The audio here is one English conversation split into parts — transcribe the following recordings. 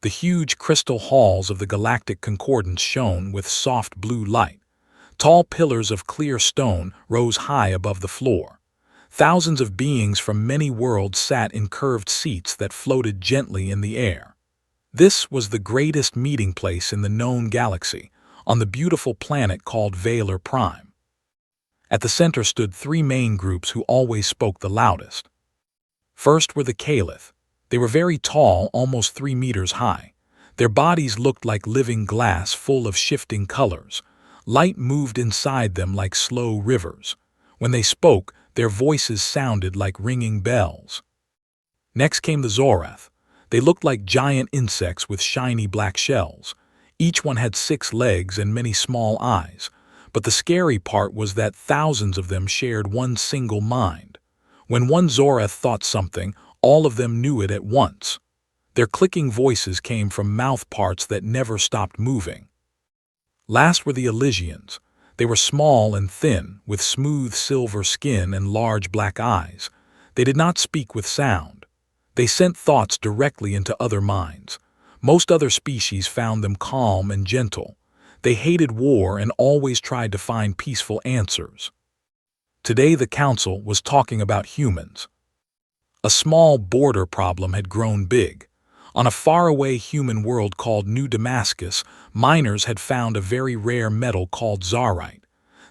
The huge crystal halls of the Galactic Concordance shone with soft blue light. Tall pillars of clear stone rose high above the floor. Thousands of beings from many worlds sat in curved seats that floated gently in the air. This was the greatest meeting place in the known galaxy, on the beautiful planet called Valor Prime. At the center stood three main groups who always spoke the loudest. First were the Caliph. They were very tall, almost 3 meters high. Their bodies looked like living glass full of shifting colors. Light moved inside them like slow rivers. When they spoke, their voices sounded like ringing bells. Next came the Zorath. They looked like giant insects with shiny black shells. Each one had 6 legs and many small eyes. But the scary part was that thousands of them shared one single mind. When one Zorath thought something, all of them knew it at once. Their clicking voices came from mouth parts that never stopped moving. Last were the Elysians. They were small and thin, with smooth silver skin and large black eyes. They did not speak with sound. They sent thoughts directly into other minds. Most other species found them calm and gentle. They hated war and always tried to find peaceful answers. Today the council was talking about humans. A small border problem had grown big. On a faraway human world called New Damascus, miners had found a very rare metal called Zarite.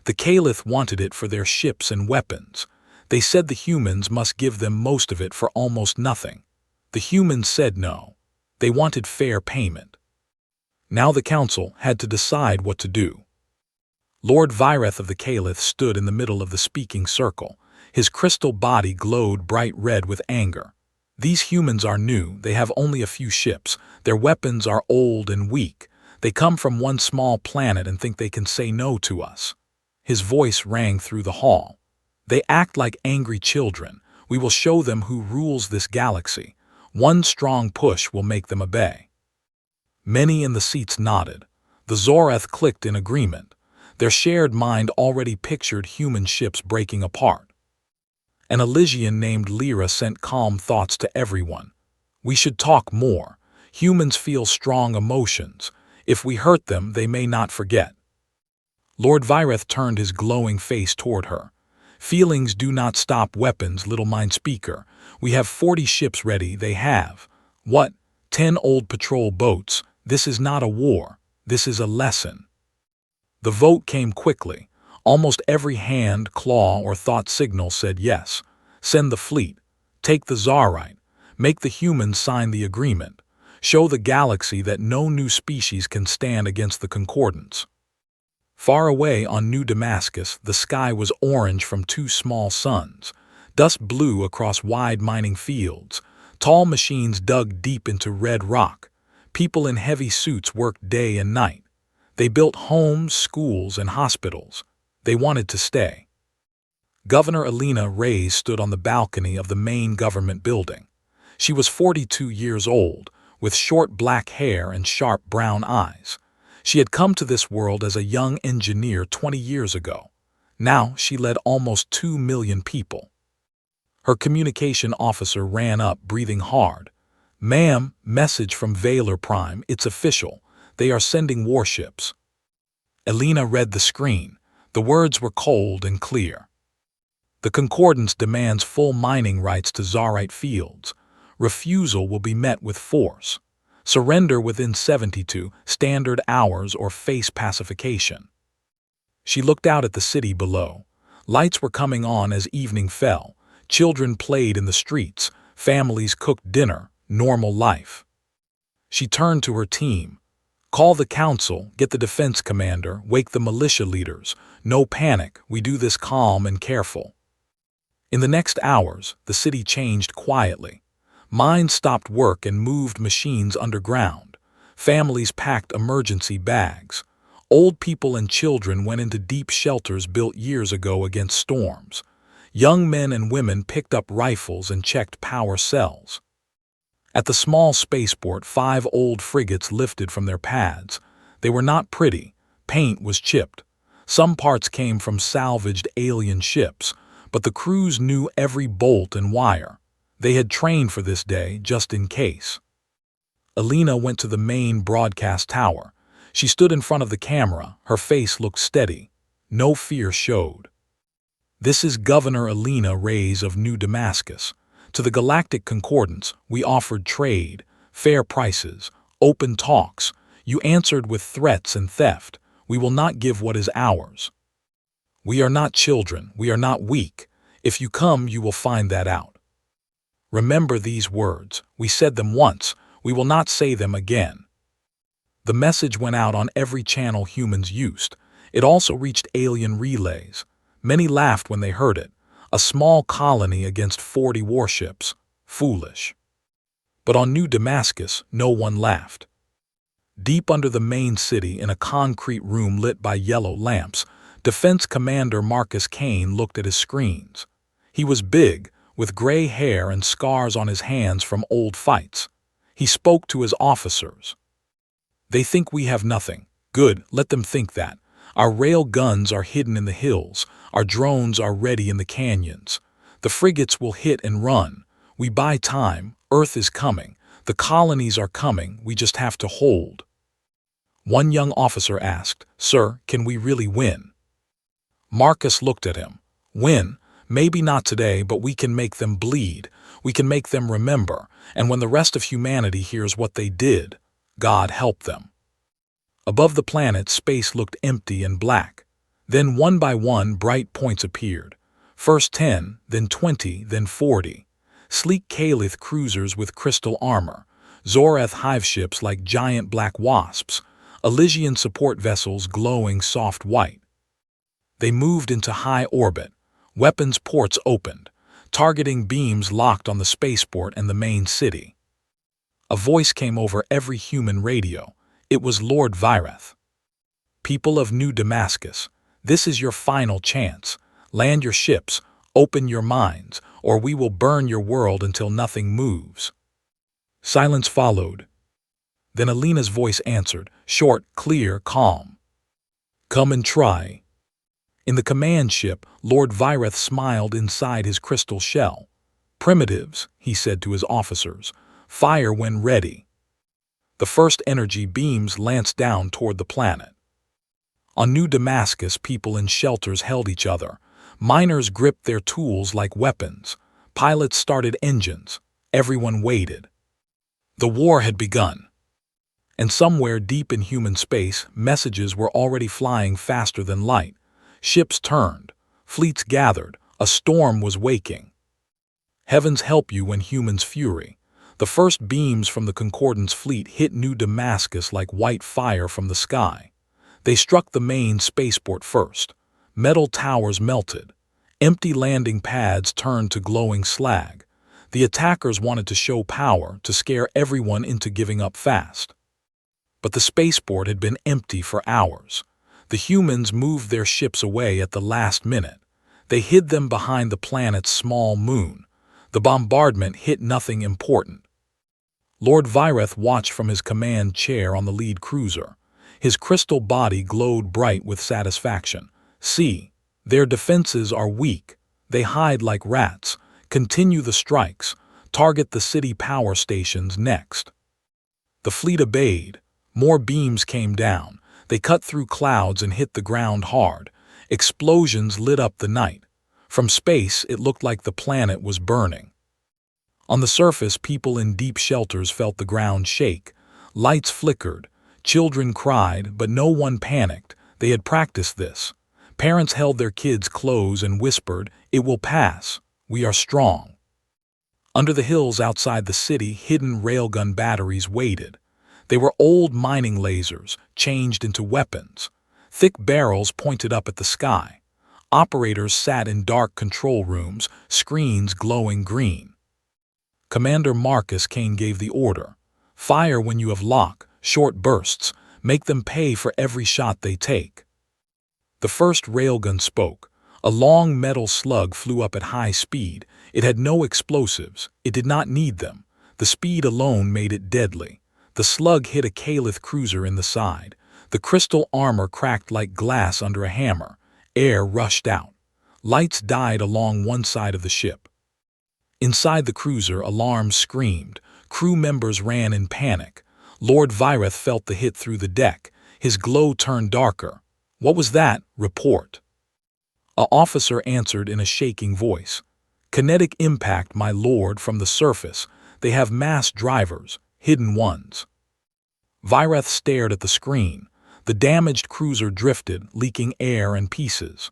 The Caliph wanted it for their ships and weapons. They said the humans must give them most of it for almost nothing. The humans said no. They wanted fair payment. Now the council had to decide what to do. Lord Vireth of the Caliph stood in the middle of the speaking circle. His crystal body glowed bright red with anger. These humans are new, they have only a few ships, their weapons are old and weak. They come from one small planet and think they can say no to us. His voice rang through the hall. They act like angry children. We will show them who rules this galaxy. One strong push will make them obey. Many in the seats nodded. The Zorath clicked in agreement. Their shared mind already pictured human ships breaking apart. An Elysian named Lyra sent calm thoughts to everyone. We should talk more. Humans feel strong emotions. If we hurt them, they may not forget. Lord Vireth turned his glowing face toward her. Feelings do not stop weapons, little mind speaker. We have 40 ships ready, they have. What? 10 old patrol boats. This is not a war. This is a lesson. The vote came quickly. Almost every hand, claw, or thought signal said yes. Send the fleet. Take the Zarite. Make the humans sign the agreement. Show the galaxy that no new species can stand against the Concordance. Far away on New Damascus, the sky was orange from 2 small suns. Dust blew across wide mining fields. Tall machines dug deep into red rock. People in heavy suits worked day and night. They built homes, schools, and hospitals. They wanted to stay. Governor Alina Reyes stood on the balcony of the main government building. She was 42 years old, with short black hair and sharp brown eyes. She had come to this world as a young engineer 20 years ago. Now she led almost 2 million people. Her communication officer ran up, breathing hard. "Ma'am, message from Valor Prime, it's official. They are sending warships." Alina read the screen. The words were cold and clear. The Concordance demands full mining rights to Zarite fields. Refusal will be met with force. Surrender within 72 standard hours or face pacification. She looked out at the city below. Lights were coming on as evening fell. Children played in the streets. Families cooked dinner. Normal life. She turned to her team. "Call the council, get the defense commander, wake the militia leaders. No panic, we do this calm and careful." In the next hours, the city changed quietly. Mines stopped work and moved machines underground. Families packed emergency bags. Old people and children went into deep shelters built years ago against storms. Young men and women picked up rifles and checked power cells. At the small spaceport, 5 old frigates lifted from their pads. They were not pretty. Paint was chipped. Some parts came from salvaged alien ships, but the crews knew every bolt and wire. They had trained for this day just in case. Alina went to the main broadcast tower. She stood in front of the camera. Her face looked steady. No fear showed. "This is Governor Alina Reyes of New Damascus. To the Galactic Concordance, we offered trade, fair prices, open talks. You answered with threats and theft. We will not give what is ours. We are not children. We are not weak. If you come, you will find that out. Remember these words. We said them once. We will not say them again." The message went out on every channel humans used. It also reached alien relays. Many laughed when they heard it. A small colony against 40 warships. Foolish. But on New Damascus, no one laughed. Deep under the main city, in a concrete room lit by yellow lamps, Defense Commander Marcus Kane looked at his screens. He was big, with gray hair and scars on his hands from old fights. He spoke to his officers. "They think we have nothing. Good, let them think that. Our rail guns are hidden in the hills. Our drones are ready in the canyons. The frigates will hit and run. We buy time. Earth is coming. The colonies are coming. We just have to hold." One young officer asked, "Sir, can we really win?" Marcus looked at him. "Win? Maybe not today, but we can make them bleed. We can make them remember. And when the rest of humanity hears what they did, God help them." Above the planet, space looked empty and black. Then one by one, bright points appeared. First 10, then 20, then 40. Sleek Kalith cruisers with crystal armor. Zoreth hive ships like giant black wasps. Elysian support vessels glowing soft white. They moved into high orbit. Weapons ports opened. Targeting beams locked on the spaceport and the main city. A voice came over every human radio. It was Lord Vireth. "People of New Damascus, this is your final chance. Land your ships, open your minds, or we will burn your world until nothing moves." Silence followed. Then Alina's voice answered, short, clear, calm. "Come and try." In the command ship, Lord Vireth smiled inside his crystal shell. "Primitives," he said to his officers, "fire when ready." The first energy beams lanced down toward the planet. On New Damascus, people in shelters held each other. Miners gripped their tools like weapons. Pilots started engines. Everyone waited. The war had begun. And somewhere deep in human space, messages were already flying faster than light. Ships turned. Fleets gathered. A storm was waking. Heavens help you when humans fury. The first beams from the Concordance fleet hit New Damascus like white fire from the sky. They struck the main spaceport first. Metal towers melted. Empty landing pads turned to glowing slag. The attackers wanted to show power, to scare everyone into giving up fast. But the spaceport had been empty for hours. The humans moved their ships away at the last minute. They hid them behind the planet's small moon. The bombardment hit nothing important. Lord Vireth watched from his command chair on the lead cruiser. His crystal body glowed bright with satisfaction. "See, their defenses are weak. They hide like rats. Continue the strikes. Target the city power stations next." The fleet obeyed. More beams came down. They cut through clouds and hit the ground hard. Explosions lit up the night. From space, it looked like the planet was burning. On the surface, people in deep shelters felt the ground shake. Lights flickered. Children cried, but no one panicked. They had practiced this. Parents held their kids close and whispered, "It will pass. We are strong." Under the hills outside the city, hidden railgun batteries waited. They were old mining lasers, changed into weapons. Thick barrels pointed up at the sky. Operators sat in dark control rooms, screens glowing green. Commander Marcus Kane gave the order. "Fire when you have lock, short bursts. Make them pay for every shot they take." The first railgun spoke. A long metal slug flew up at high speed. It had no explosives. It did not need them. The speed alone made it deadly. The slug hit a Kalith cruiser in the side. The crystal armor cracked like glass under a hammer. Air rushed out. Lights died along one side of the ship. Inside the cruiser, alarms screamed. Crew members ran in panic. Lord Vireth felt the hit through the deck. His glow turned darker. "What was that? Report." A officer answered in a shaking voice. "Kinetic impact, my lord, from the surface. They have mass drivers, hidden ones." Vireth stared at the screen. The damaged cruiser drifted, leaking air and pieces.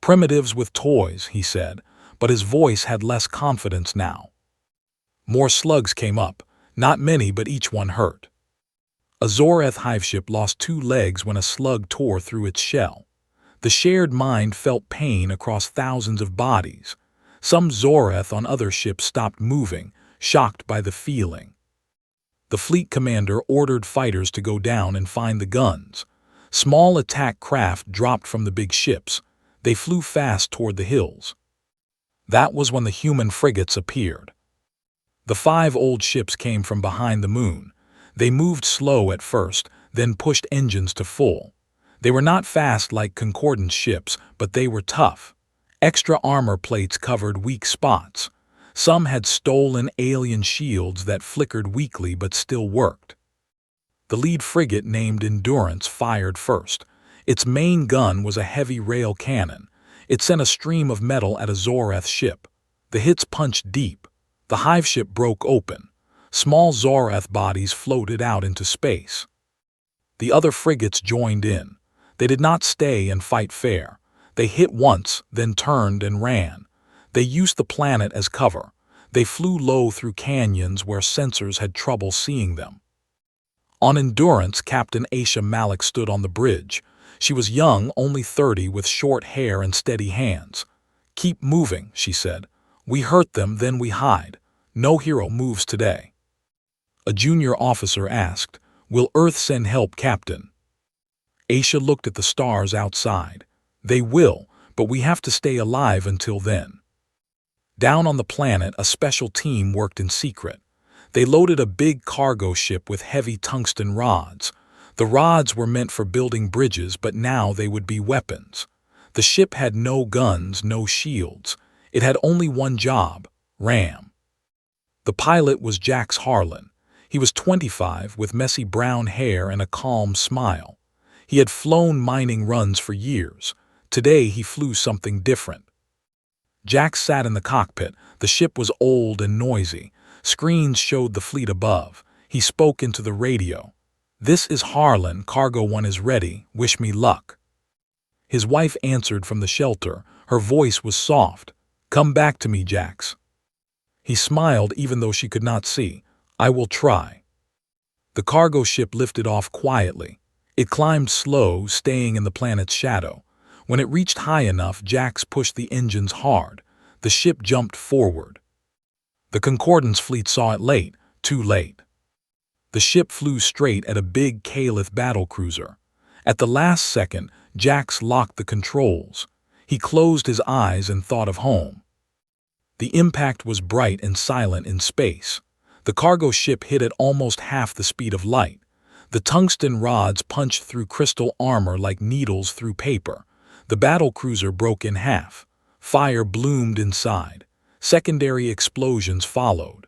"Primitives with toys," he said, but his voice had less confidence now. More slugs came up, not many but each one hurt. A Zoreth hiveship lost 2 legs when a slug tore through its shell. The shared mind felt pain across thousands of bodies. Some Zoreth on other ships stopped moving, shocked by the feeling. The fleet commander ordered fighters to go down and find the guns. Small attack craft dropped from the big ships. They flew fast toward the hills. That was when the human frigates appeared. The 5 old ships came from behind the moon. They moved slow at first, then pushed engines to full. They were not fast like Concordance ships, but they were tough. Extra armor plates covered weak spots. Some had stolen alien shields that flickered weakly but still worked. The lead frigate, named Endurance, fired first. Its main gun was a heavy rail cannon. It sent a stream of metal at a Zoreth ship. The hits punched deep. The hive ship broke open. Small Zoreth bodies floated out into space. The other frigates joined in. They did not stay and fight fair. They hit once, then turned and ran. They used the planet as cover. They flew low through canyons where sensors had trouble seeing them. On Endurance, Captain Aisha Malik stood on the bridge. She was young, only 30, with short hair and steady hands. "Keep moving," she said. "We hurt them, then we hide. No hero moves today." A junior officer asked, "Will Earth send help, Captain?" Aisha looked at the stars outside. "They will, but we have to stay alive until then." Down on the planet, a special team worked in secret. They loaded a big cargo ship with heavy tungsten rods. The rods were meant for building bridges, but now they would be weapons. The ship had no guns, no shields. It had only one job: ram. The pilot was Jax Harlan. He was 25, with messy brown hair and a calm smile. He had flown mining runs for years. Today he flew something different. Jax sat in the cockpit. The ship was old and noisy. Screens showed the fleet above. He spoke into the radio. "This is Harlan. Cargo 1 is ready. Wish me luck." His wife answered from the shelter. Her voice was soft. "Come back to me, Jax." He smiled even though she could not see. "I will try." The cargo ship lifted off quietly. It climbed slow, staying in the planet's shadow. When it reached high enough, Jax pushed the engines hard. The ship jumped forward. The Concordance fleet saw it late, too late. The ship flew straight at a big Caliph battlecruiser. At the last second, Jax locked the controls. He closed his eyes and thought of home. The impact was bright and silent in space. The cargo ship hit at almost half the speed of light. The tungsten rods punched through crystal armor like needles through paper. The battlecruiser broke in half. Fire bloomed inside. Secondary explosions followed.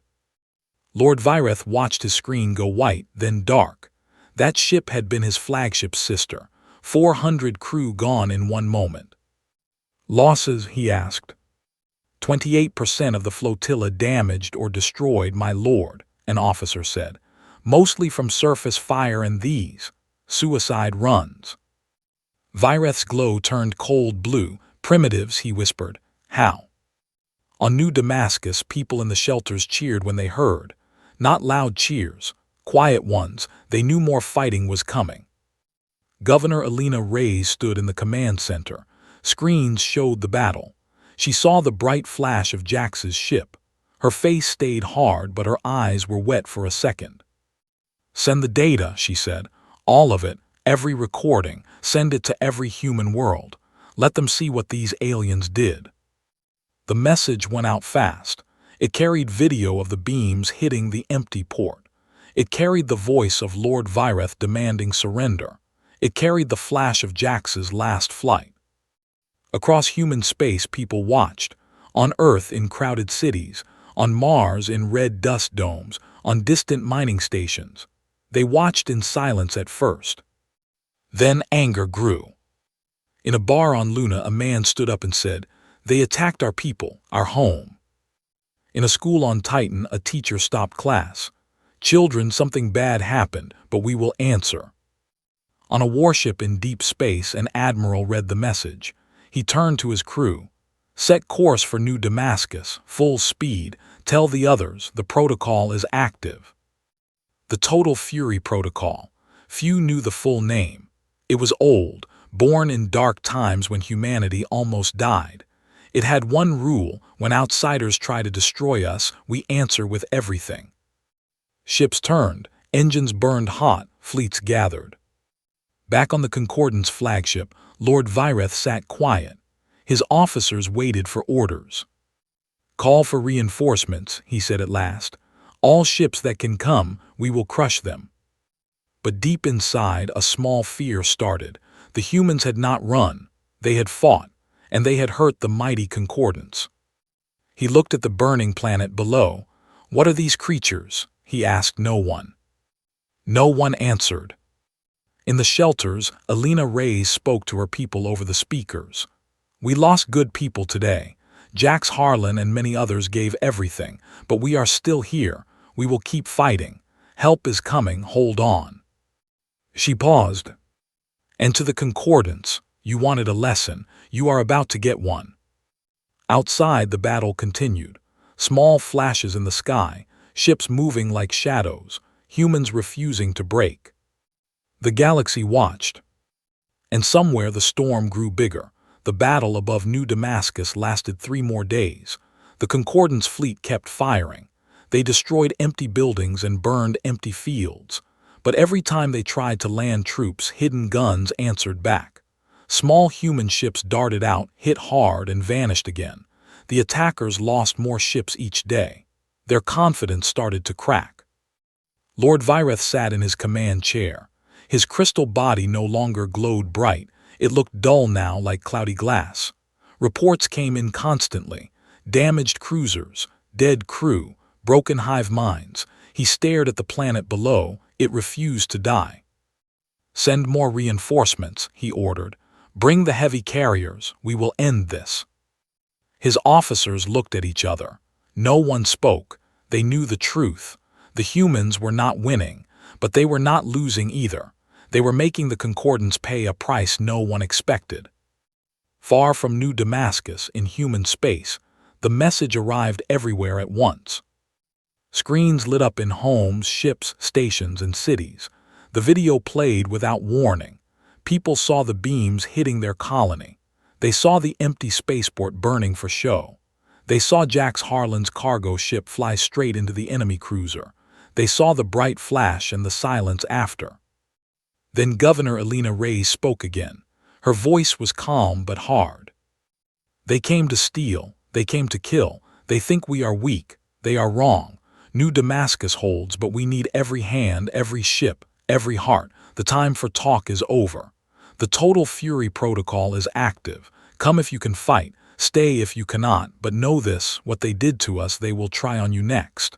Lord Vireth watched his screen go white, then dark. That ship had been his flagship's sister. 400 crew gone in one moment. "Losses?" he asked. 28% of the flotilla damaged or destroyed, my lord," an officer said. "Mostly from surface fire and these suicide runs." Vireth's glow turned cold blue. "Primitives," he whispered. "How?" On New Damascus, people in the shelters cheered when they heard. Not loud cheers, quiet ones. They knew more fighting was coming. Governor Alina Reyes stood in the command center. Screens showed the battle. She saw the bright flash of Jax's ship. Her face stayed hard, but her eyes were wet for a second. "Send the data," she said. "All of it, every recording. Send it to every human world. Let them see what these aliens did." The message went out fast. It carried video of the beams hitting the empty port. It carried the voice of Lord Vireth demanding surrender. It carried the flash of Jax's last flight. Across human space, people watched. On Earth, in crowded cities. On Mars, in red dust domes. On distant mining stations. They watched in silence at first. Then anger grew. In a bar on Luna, a man stood up and said, "They attacked our people, our home." In a school on Titan, a teacher stopped class. "Children, something bad happened, but we will answer." On a warship in deep space, an admiral read the message. He turned to his crew. "Set course for New Damascus, full speed. Tell the others, the protocol is active." The Total Fury Protocol. Few knew the full name. It was old, born in dark times when humanity almost died. It had one rule: when outsiders try to destroy us, we answer with everything. Ships turned, engines burned hot, fleets gathered. Back on the Concordance flagship, Lord Vireth sat quiet. His officers waited for orders. "Call for reinforcements," he said at last. "All ships that can come, we will crush them." But deep inside, a small fear started. The humans had not run. They had fought, and they had hurt the mighty Concordance. He looked at the burning planet below. "What are these creatures?" he asked no one. No one answered. In the shelters, Alina Reyes spoke to her people over the speakers. "We lost good people today. Jax Harlan and many others gave everything, but we are still here. We will keep fighting. Help is coming, hold on." She paused. "And to the Concordance, you wanted a lesson. You are about to get one." Outside, the battle continued. Small flashes in the sky, ships moving like shadows, humans refusing to break. The galaxy watched. And somewhere the storm grew bigger. The battle above New Damascus lasted 3 more days. The Concordance fleet kept firing. They destroyed empty buildings and burned empty fields. But every time they tried to land troops, hidden guns answered back. Small human ships darted out, hit hard, and vanished again. The attackers lost more ships each day. Their confidence started to crack. Lord Vireth sat in his command chair. His crystal body no longer glowed bright. It looked dull now, like cloudy glass. Reports came in constantly. Damaged cruisers, dead crew, broken hive minds. He stared at the planet below. It refused to die. "Send more reinforcements," he ordered. "Bring the heavy carriers. We will end this." His officers looked at each other. No one spoke. They knew the truth. The humans were not winning, but they were not losing either. They were making the Concordance pay a price no one expected. Far from New Damascus, in human space, the message arrived everywhere at once. Screens lit up in homes, ships, stations, and cities. The video played without warning. People saw the beams hitting their colony. They saw the empty spaceport burning for show. They saw Jax Harlan's cargo ship fly straight into the enemy cruiser. They saw the bright flash and the silence after. Then Governor Alina Reyes spoke again. Her voice was calm but hard. "They came to steal. They came to kill. They think we are weak. They are wrong. New Damascus holds, but we need every hand, every ship, every heart. The time for talk is over. The Total Fury Protocol is active. Come if you can fight. Stay if you cannot. But know this, what they did to us, they will try on you next."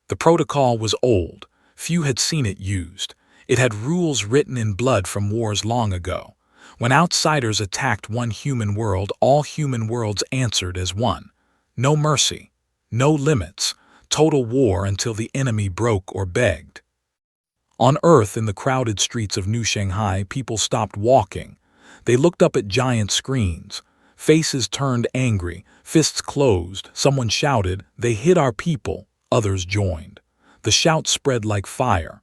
The protocol was old. Few had seen it used. It had rules written in blood from wars long ago. When outsiders attacked one human world, all human worlds answered as one. No mercy. No limits. Total war until the enemy broke or begged. On Earth, in the crowded streets of New Shanghai, people stopped walking. They looked up at giant screens. Faces turned angry, fists closed. Someone shouted, "They hit our people." Others joined. The shout spread like fire.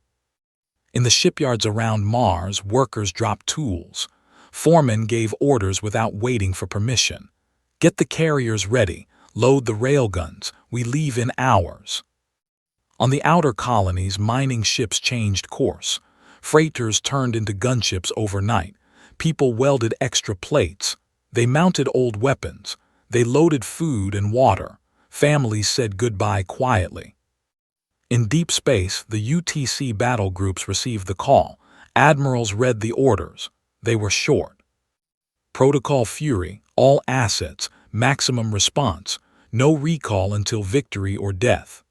In the shipyards around Mars, workers dropped tools. Foremen gave orders without waiting for permission. "Get the carriers ready. Load the railguns. We leave in hours." On the outer colonies, mining ships changed course. Freighters turned into gunships overnight. People welded extra plates. They mounted old weapons. They loaded food and water. Families said goodbye quietly. In deep space, the UTC battle groups received the call. Admirals read the orders. They were short. Protocol Fury, all assets, maximum response, no recall until victory or death.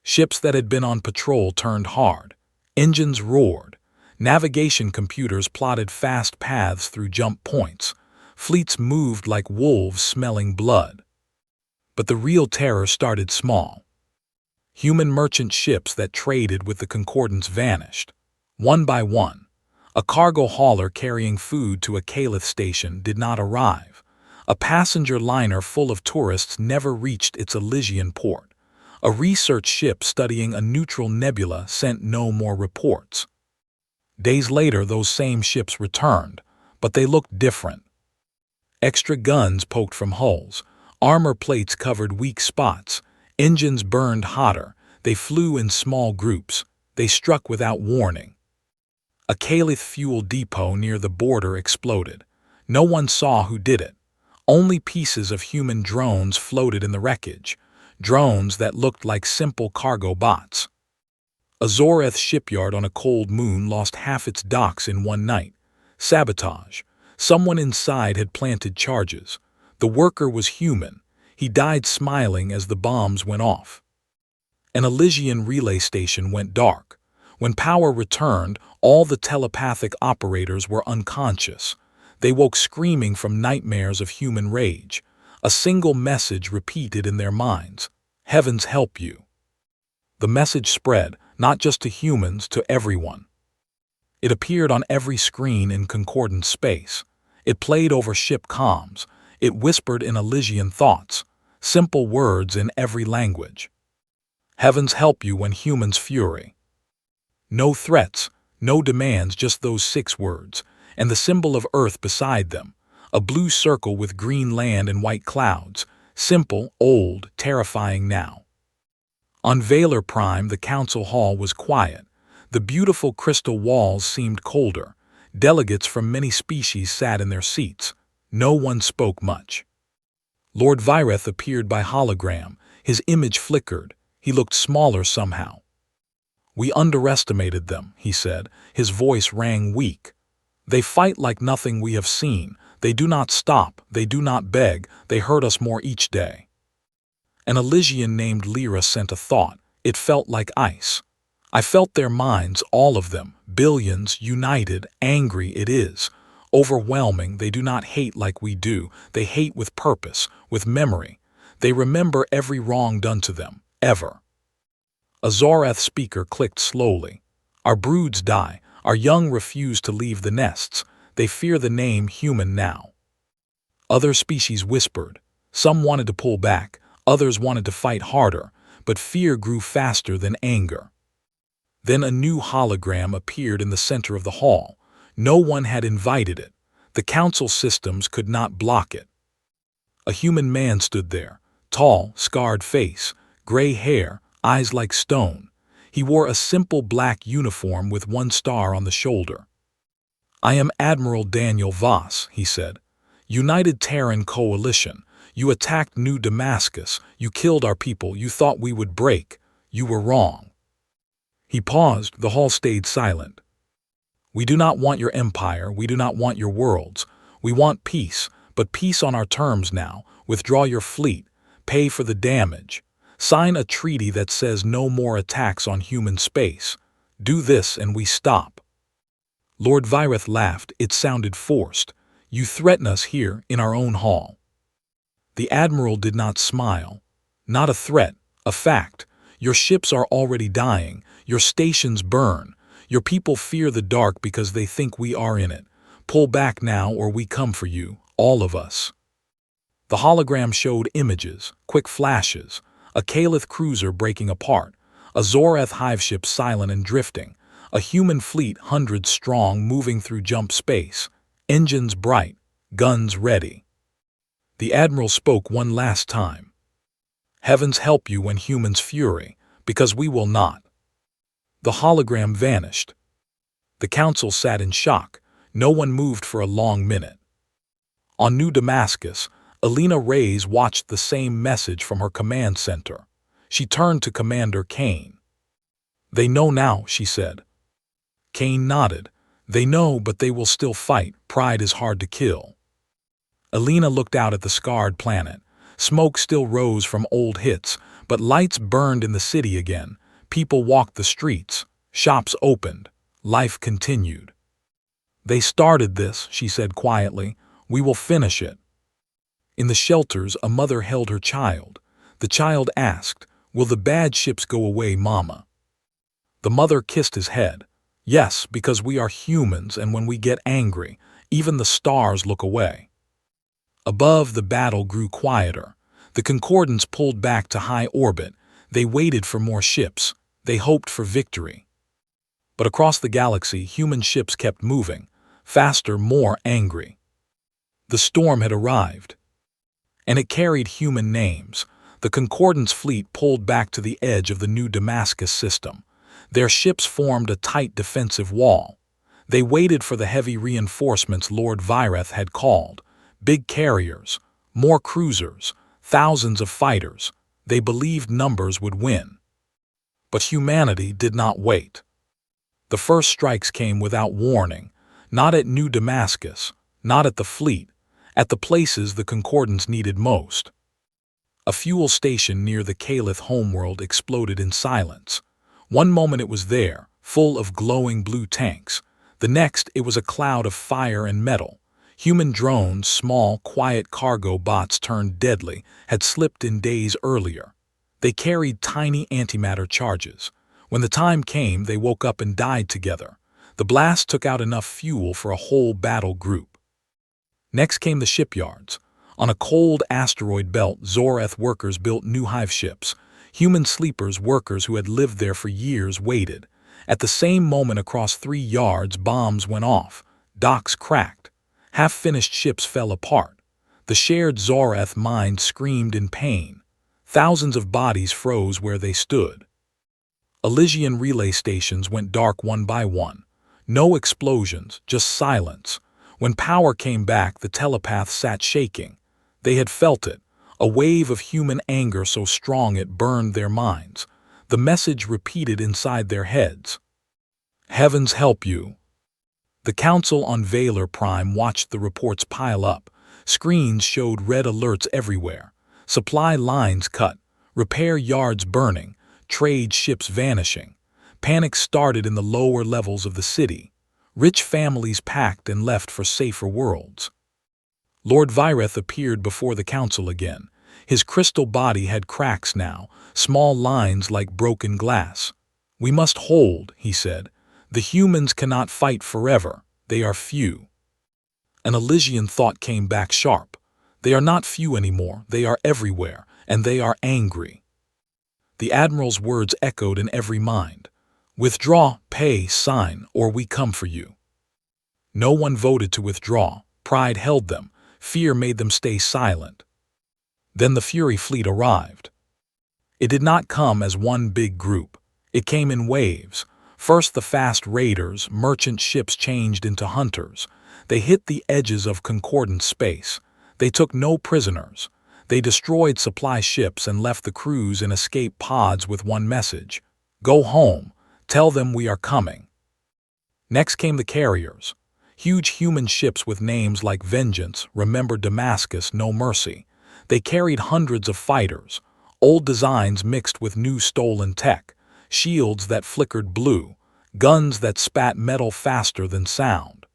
Ships that had been on patrol turned hard. Engines roared. Navigation computers plotted fast paths through jump points. Fleets moved like wolves smelling blood. But the real terror started small. Human merchant ships that traded with the Concordance vanished. One by one. A cargo hauler carrying food to a Caliph station did not arrive. A passenger liner full of tourists never reached its Elysian port. A research ship studying a neutral nebula sent no more reports. Days later, those same ships returned, but they looked different. Extra guns poked from hulls. Armor plates covered weak spots. Engines burned hotter. They flew in small groups. They struck without warning. A Caliph fuel depot near the border exploded. No one saw who did it. Only pieces of human drones floated in the wreckage. Drones that looked like simple cargo bots. A Zoreth shipyard on a cold moon lost half its docks in one night. Sabotage. Someone inside had planted charges. The worker was human. He died smiling as the bombs went off. An Elysian relay station went dark. When power returned, all the telepathic operators were unconscious. They woke screaming from nightmares of human rage. A single message repeated in their minds: "Heavens help you." The message spread, not just to humans, to everyone. It appeared on every screen in Concordance space. It played over ship comms. It whispered in Elysian thoughts, simple words in every language. Heavens help you when humans fury. No threats, no demands, just those 6 words, and the symbol of Earth beside them, a blue circle with green land and white clouds, simple, old, terrifying now. On Valor Prime, the council hall was quiet. The beautiful crystal walls seemed colder. Delegates from many species sat in their seats. No one spoke much. Lord Vireth appeared by hologram. His image flickered. He looked smaller somehow. "We underestimated them," he said. His voice rang weak. "They fight like nothing we have seen. They do not stop. They do not beg. They hurt us more each day." An Elysian named Lyra sent a thought. It felt like ice. "I felt their minds, all of them, billions, united, angry. It is overwhelming. They do not hate like we do. They hate with purpose, with memory. They remember every wrong done to them, ever." A Zoreth speaker clicked slowly. "Our broods die. Our young refuse to leave the nests. They fear the name human now." Other species whispered. Some wanted to pull back. Others wanted to fight harder, but fear grew faster than anger. Then a new hologram appeared in the center of the hall. No one had invited it. The council systems could not block it. A human man stood there, tall, scarred face, gray hair, eyes like stone. He wore a simple black uniform with 1 star on the shoulder. "I am Admiral Daniel Voss," he said. "United Terran Coalition. You attacked New Damascus. You killed our people. You thought we would break. You were wrong." He paused. The hall stayed silent. "We do not want your empire. We do not want your worlds. We want peace, but peace on our terms now. Withdraw your fleet. Pay for the damage. Sign a treaty that says no more attacks on human space. Do this and we stop." Lord Vireth laughed. It sounded forced. "You threaten us here, in our own hall." The Admiral did not smile. "Not a threat, a fact. Your ships are already dying. Your stations burn. Your people fear the dark because they think we are in it. Pull back now or we come for you, all of us." The hologram showed images, quick flashes. A Caliph cruiser breaking apart. A Zoreth hive ship silent and drifting. A human fleet hundreds strong moving through jump space. Engines bright. Guns ready. The Admiral spoke one last time. "Heavens help you when humans fury, because we will not." The hologram vanished. The council sat in shock. No one moved for a long minute. On New Damascus, Alina Reyes watched the same message from her command center. She turned to Commander Kane. "They know now," she said. Kane nodded. "They know, but they will still fight. Pride is hard to kill." Alina looked out at the scarred planet. Smoke still rose from old hits, but lights burned in the city again. People walked the streets. Shops opened. Life continued. "They started this," she said quietly. "We will finish it." In the shelters, a mother held her child. The child asked, "Will the bad ships go away, Mama?" The mother kissed his head. "Yes, because we are humans, and when we get angry, even the stars look away." Above, the battle grew quieter. The Concordance pulled back to high orbit. They waited for more ships. They hoped for victory. But across the galaxy, human ships kept moving, faster, more angry. The storm had arrived, and it carried human names. The Concordance fleet pulled back to the edge of the new Damascus system. Their ships formed a tight defensive wall. They waited for the heavy reinforcements Lord Vireth had called. Big carriers, more cruisers, thousands of fighters. They believed numbers would win. But humanity did not wait. The first strikes came without warning, not at New Damascus, not at the fleet, at the places the Concordance needed most. A fuel station near the Caliph homeworld exploded in silence. One moment it was there, full of glowing blue tanks. The next, it was a cloud of fire and metal. Human drones, small, quiet cargo bots turned deadly, had slipped in days earlier. They carried tiny antimatter charges. When the time came, they woke up and died together. The blast took out enough fuel for a whole battle group. Next came the shipyards. On a cold asteroid belt, Zoreth workers built new hive ships. Human sleepers, workers who had lived there for years, waited. At the same moment, across 3 yards, bombs went off. Docks cracked. Half-finished ships fell apart. The shared Zoreth mind screamed in pain. Thousands of bodies froze where they stood. Elysian relay stations went dark one by one. No explosions, just silence. When power came back, the telepaths sat shaking. They had felt it, a wave of human anger so strong it burned their minds. The message repeated inside their heads. "Heavens help you." The Council on Valor Prime watched the reports pile up. Screens showed red alerts everywhere. Supply lines cut, repair yards burning, trade ships vanishing. Panic started in the lower levels of the city. Rich families packed and left for safer worlds. Lord Vireth appeared before the council again. His crystal body had cracks now, small lines like broken glass. "We must hold," he said. "The humans cannot fight forever. They are few." An Elysian thought came back sharp. They are not few anymore. They are everywhere, and they are angry. The Admiral's words echoed in every mind. "Withdraw, pay, sign, or we come for you." No one voted to withdraw. Pride held them. Fear made them stay silent. Then the Fury fleet arrived. It did not come as one big group. It came in waves. First the fast raiders, merchant ships changed into hunters. They hit the edges of Concordance space. They took no prisoners. They destroyed supply ships and left the crews in escape pods with one message: "Go home. Tell them we are coming." Next came the carriers. Huge human ships with names like Vengeance, Remember Damascus, No Mercy. They carried hundreds of fighters, old designs mixed with new stolen tech, shields that flickered blue, guns that spat metal faster than sound.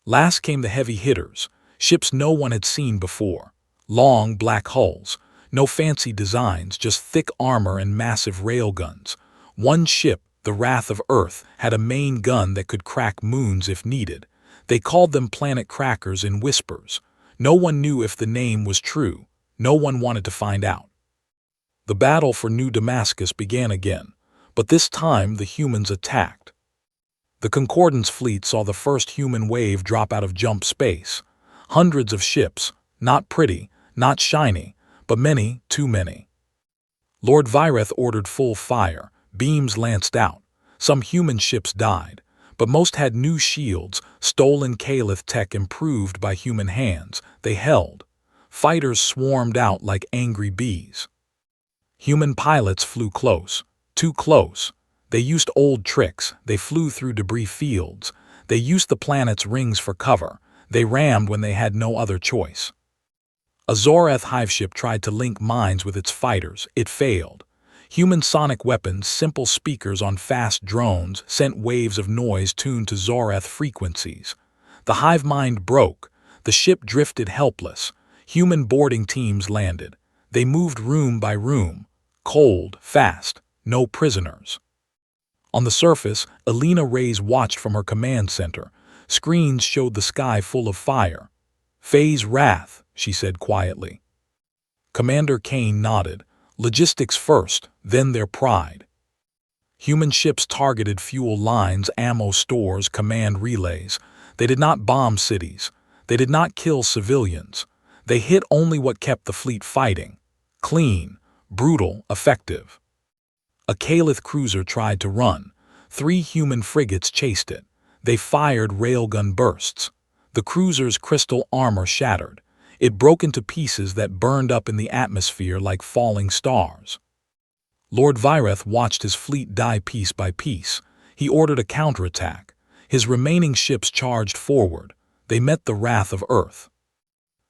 Last came the heavy hitters, ships no one had seen before. Long, black hulls, no fancy designs, just thick armor and massive railguns. One ship, the Wrath of Earth, had a main gun that could crack moons if needed. They called them planet crackers in whispers. No one knew if the name was true. No one wanted to find out. The battle for New Damascus began again, but this time the humans attacked. The Concordance fleet saw the first human wave drop out of jump space. Hundreds of ships, not pretty, not shiny, but many, too many. Lord Vireth ordered full fire. Beams lanced out. Some human ships died, but most had new shields, stolen Caliph tech improved by human hands. They held. Fighters swarmed out like angry bees. Human pilots flew close, too close. They used old tricks. They flew through debris fields. They used the planet's rings for cover. They rammed when they had no other choice. A Zoreth hive ship tried to link mines with its fighters. It failed. Human sonic weapons, simple speakers on fast drones, sent waves of noise tuned to Zoreth frequencies. The hive mind broke. The ship drifted helpless. Human boarding teams landed. They moved room by room. Cold, fast, no prisoners. On the surface, Alina Reyes watched from her command center. Screens showed the sky full of fire. "Phase wrath," she said quietly. Commander Kane nodded. "Logistics first, then their pride." Human ships targeted fuel lines, ammo stores, command relays. They did not bomb cities. They did not kill civilians. They hit only what kept the fleet fighting. Clean, brutal, effective. A Caliph cruiser tried to run. 3 human frigates chased it. They fired railgun bursts. The cruiser's crystal armor shattered. It broke into pieces that burned up in the atmosphere like falling stars. Lord Vireth watched his fleet die piece by piece. He ordered a counterattack. His remaining ships charged forward. They met the wrath of Earth.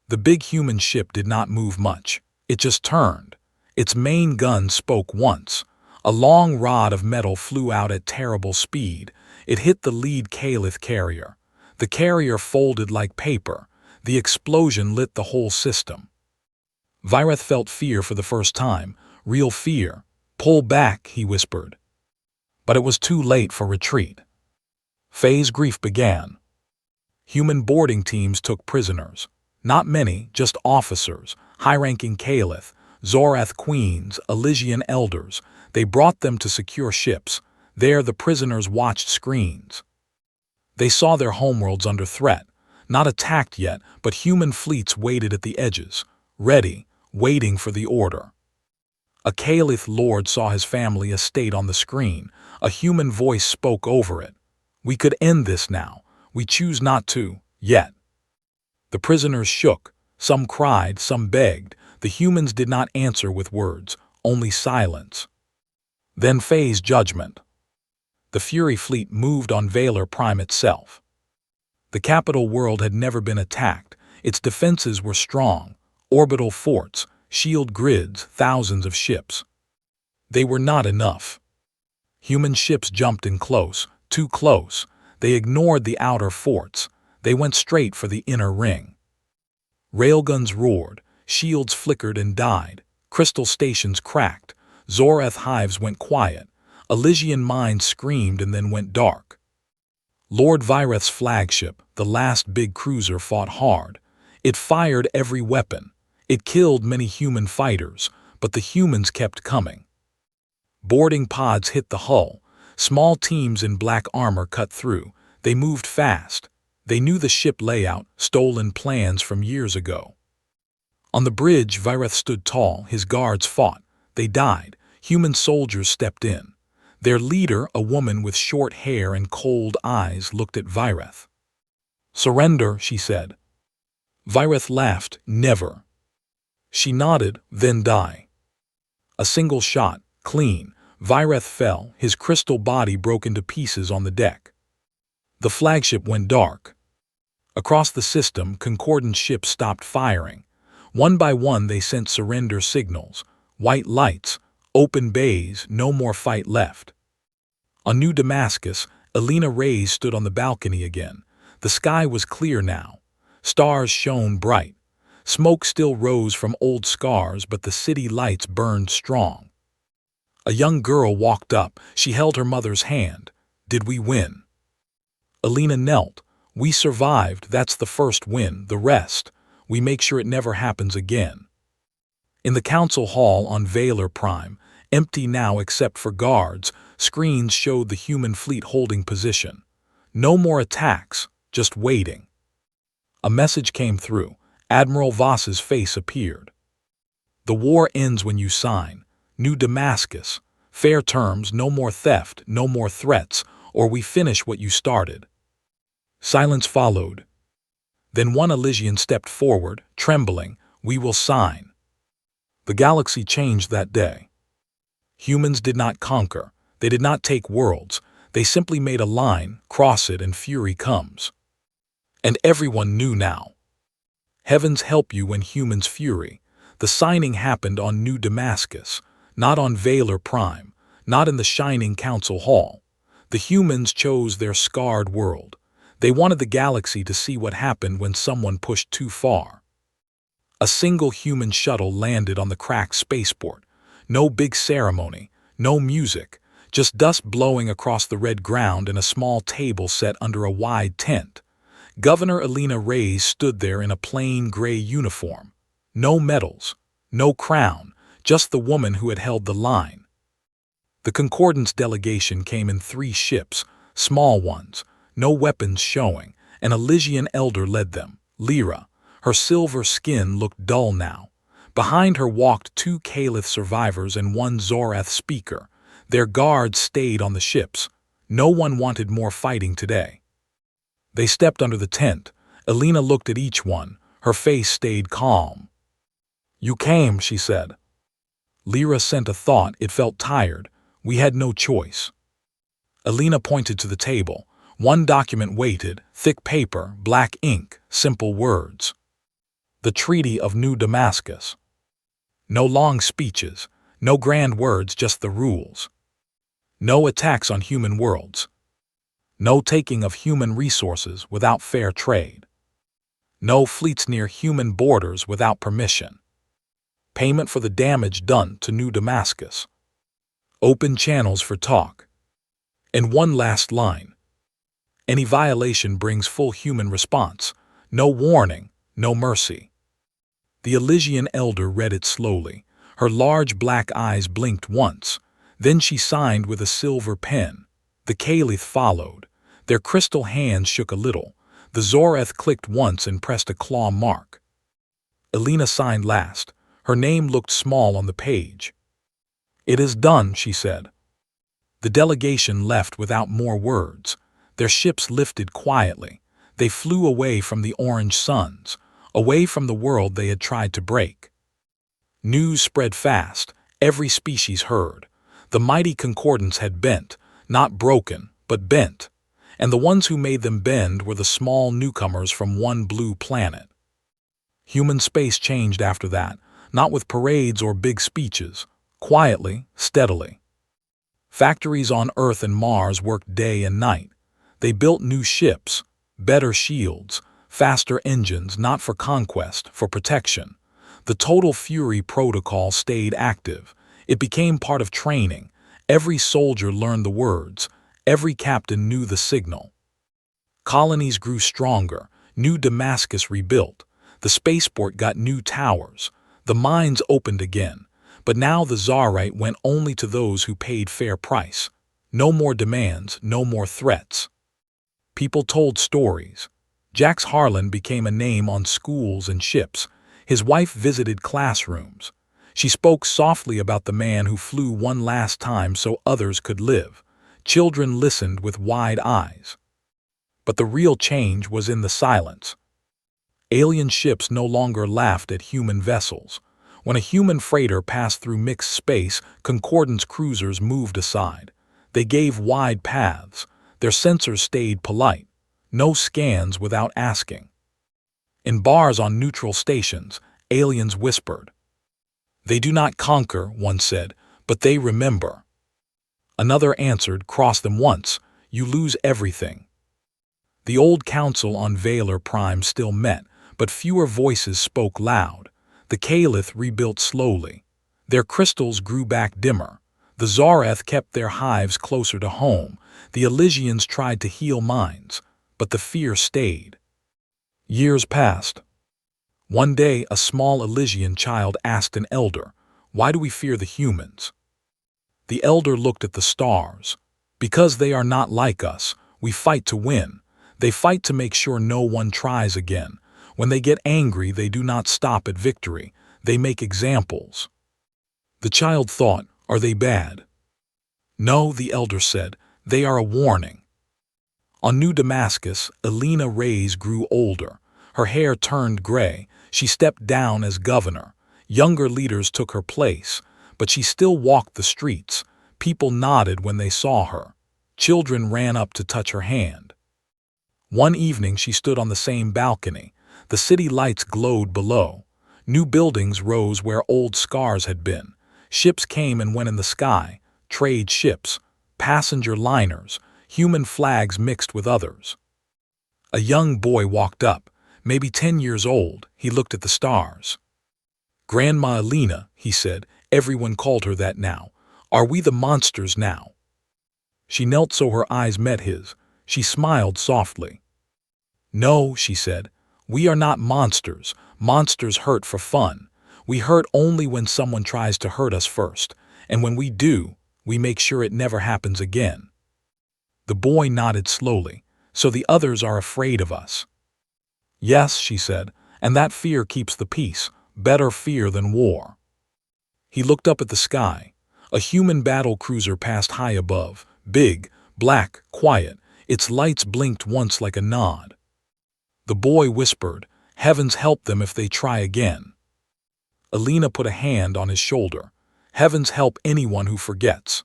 The big human ship did not move much. It just turned. Its main gun spoke once. A long rod of metal flew out at terrible speed. It hit the lead Caliph carrier. The carrier folded like paper. The explosion lit the whole system. Vireth felt fear for the first time. Real fear. "Pull back," he whispered. But it was too late for retreat. Phase grief began. Human boarding teams took prisoners. Not many, just officers, high-ranking Caliph, Zoreth queens, Elysian elders. They brought them to secure ships. There the prisoners watched screens. They saw their homeworlds under threat. Not attacked yet, but human fleets waited at the edges, ready, waiting for the order. A Caliph lord saw his family estate on the screen. A human voice spoke over it. "We could end this now. We choose not to, yet." The prisoners shook. Some cried, some begged. The humans did not answer with words, only silence. Then phase judgment. The Fury fleet moved on Valor Prime itself. The capital world had never been attacked. Its defenses were strong. Orbital forts, shield grids, thousands of ships. They were not enough. Human ships jumped in close, too close. They ignored the outer forts. They went straight for the inner ring. Railguns roared. Shields flickered and died. Crystal stations cracked. Zoreth hives went quiet. Elysian mines screamed and then went dark. Lord Vireth's flagship, the last big cruiser, fought hard. It fired every weapon. It killed many human fighters, but the humans kept coming. Boarding pods hit the hull. Small teams in black armor cut through. They moved fast. They knew the ship layout, stolen plans from years ago. On the bridge, Vireth stood tall. His guards fought. They died. Human soldiers stepped in. Their leader, a woman with short hair and cold eyes, looked at Vireth. "Surrender," she said. Vireth laughed. "Never." She nodded, "Then die." A single shot, clean. Vireth fell. His crystal body broke into pieces on the deck. The flagship went dark. Across the system, concordant ships stopped firing. One by one they sent surrender signals. White lights, open bays, no more fight left. On New Damascus, Alina Reyes stood on the balcony again. The sky was clear now. Stars shone bright. Smoke still rose from old scars, but the city lights burned strong. A young girl walked up. She held her mother's hand. "Did we win?" Alina knelt. "We survived. That's the first win. The rest, we make sure it never happens again." In the council hall on Valor Prime, empty now except for guards, screens showed the human fleet holding position. No more attacks, just waiting. A message came through. Admiral Voss's face appeared. "The war ends when you sign. New Damascus. Fair terms, no more theft, no more threats, or we finish what you started." Silence followed. Then one Elysian stepped forward, trembling. "We will sign." The galaxy changed that day. Humans did not conquer. They did not take worlds. They simply made a line, cross it, and fury comes. And everyone knew now. Heavens help you when humans fury. The signing happened on New Damascus. Not on Valor Prime, not in the shining council hall. The humans chose their scarred world. They wanted the galaxy to see what happened when someone pushed too far. A single human shuttle landed on the cracked spaceport. No big ceremony, no music, just dust blowing across the red ground and a small table set under a wide tent. Governor Alina Reyes stood there in a plain gray uniform. No medals, no crown, just the woman who had held the line. The Concordance delegation came in 3 ships, small ones, no weapons showing. An Elysian elder led them, Lyra. Her silver skin looked dull now. Behind her walked 2 Caliph survivors and 1 Zorath speaker. Their guards stayed on the ships. No one wanted more fighting today. They stepped under the tent. Alina looked at each one. Her face stayed calm. "You came," she said. Lyra sent a thought. It felt tired. "We had no choice." Alina pointed to the table. One document waited, thick paper, black ink, simple words. The Treaty of New Damascus. No long speeches, no grand words, just the rules. No attacks on human worlds. No taking of human resources without fair trade. No fleets near human borders without permission. Payment for the damage done to New Damascus. Open channels for talk. And one last line. Any violation brings full human response. No warning, no mercy. The Elysian elder read it slowly. Her large black eyes blinked once. Then she signed with a silver pen. The Caliph followed. Their crystal hands shook a little. The Zorath clicked once and pressed a claw mark. Alina signed last. Her name looked small on the page. "It is done," she said. The delegation left without more words. Their ships lifted quietly. They flew away from the orange suns, away from the world they had tried to break. News spread fast. Every species heard. The mighty Concordance had bent, not broken, but bent. And the ones who made them bend were the small newcomers from one blue planet. Human space changed after that, not with parades or big speeches, quietly, steadily. Factories on Earth and Mars worked day and night. They built new ships, better shields, faster engines, not for conquest, for protection. The Total Fury Protocol stayed active. It became part of training. Every soldier learned the words. Every captain knew the signal. Colonies grew stronger. New Damascus rebuilt. The spaceport got new towers. The mines opened again. But now the Tsarite went only to those who paid fair price. No more demands, no more threats. People told stories. Jax Harlan became a name on schools and ships. His wife visited classrooms. She spoke softly about the man who flew one last time so others could live. Children listened with wide eyes. But the real change was in the silence. Alien ships no longer laughed at human vessels. When a human freighter passed through mixed space, Concordance cruisers moved aside. They gave wide paths. Their sensors stayed polite. No scans without asking. In bars on neutral stations, aliens whispered. "They do not conquer," one said, "but they remember." Another answered, "Cross them once, you lose everything." The old council on Valor Prime still met, but fewer voices spoke loud. The Caliph rebuilt slowly. Their crystals grew back dimmer. The Zorath kept their hives closer to home. The Elysians tried to heal minds, but the fear stayed. Years passed. One day, a small Elysian child asked an elder, "Why do we fear the humans?" The elder looked at the stars. "Because they are not like us. We fight to win. They fight to make sure no one tries again. When they get angry, they do not stop at victory. They make examples." The child thought, "Are they bad?" "No," the elder said, "they are a warning." On New Damascus, Alina Reyes grew older. Her hair turned gray. She stepped down as governor. Younger leaders took her place. But she still walked the streets. People nodded when they saw her. Children ran up to touch her hand. One evening she stood on the same balcony. The city lights glowed below. New buildings rose where old scars had been. Ships came and went in the sky, trade ships, passenger liners, human flags mixed with others. A young boy walked up, maybe 10 years old. He looked at the stars. "Grandma Alina," he said, everyone called her that now. "Are we the monsters now?" She knelt so her eyes met his. She smiled softly. "No," she said, "we are not monsters. Monsters hurt for fun. We hurt only when someone tries to hurt us first, and when we do, we make sure it never happens again." The boy nodded slowly. "So the others are afraid of us." "Yes," she said, "and that fear keeps the peace. Better fear than war." He looked up at the sky. A human battle cruiser passed high above, big, black, quiet. Its lights blinked once like a nod. The boy whispered, "Heavens help them if they try again." Alina put a hand on his shoulder. "Heavens help anyone who forgets."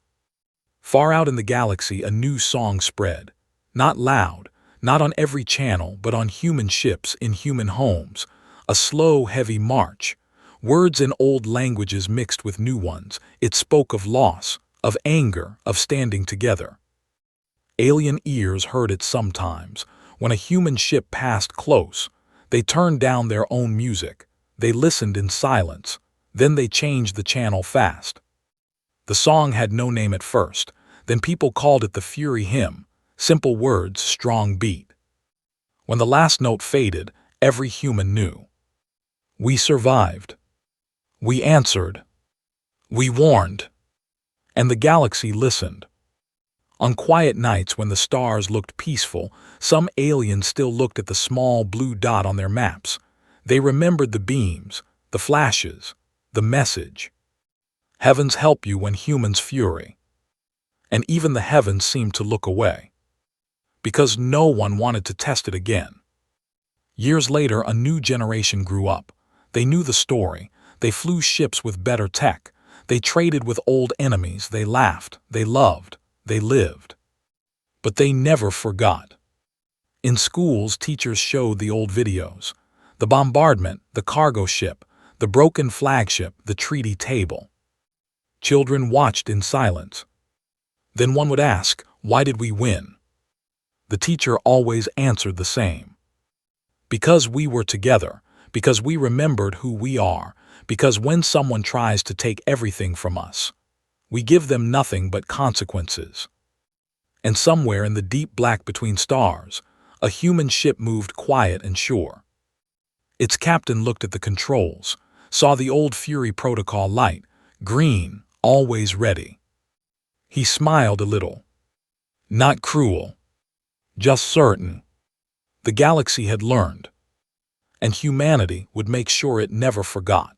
Far out in the galaxy, a new song spread. Not loud, not on every channel, but on human ships in human homes. A slow, heavy march. Words in old languages mixed with new ones. It spoke of loss, of anger, of standing together. Alien ears heard it sometimes. When a human ship passed close, they turned down their own music. They listened in silence. Then they changed the channel fast. The song had no name at first. Then people called it the Fury Hymn. Simple words, strong beat. When the last note faded, every human knew. We survived. We answered. We warned. And the galaxy listened. On quiet nights when the stars looked peaceful, some aliens still looked at the small blue dot on their maps. They remembered the beams, the flashes, the message. Heavens help you when humans fury. And even the heavens seemed to look away. Because no one wanted to test it again. Years later, a new generation grew up. They knew the story. They flew ships with better tech. They traded with old enemies. They laughed. They loved. They lived. But they never forgot. In schools, teachers showed the old videos. The bombardment, the cargo ship, the broken flagship, the treaty table. Children watched in silence. Then one would ask, "Why did we win?" The teacher always answered the same. "Because we were together, because we remembered who we are, because when someone tries to take everything from us, we give them nothing but consequences." And somewhere in the deep black between stars, a human ship moved quiet and sure. Its captain looked at the controls, saw the old Fury protocol light, green, always ready. He smiled a little. Not cruel, just certain. The galaxy had learned, and humanity would make sure it never forgot.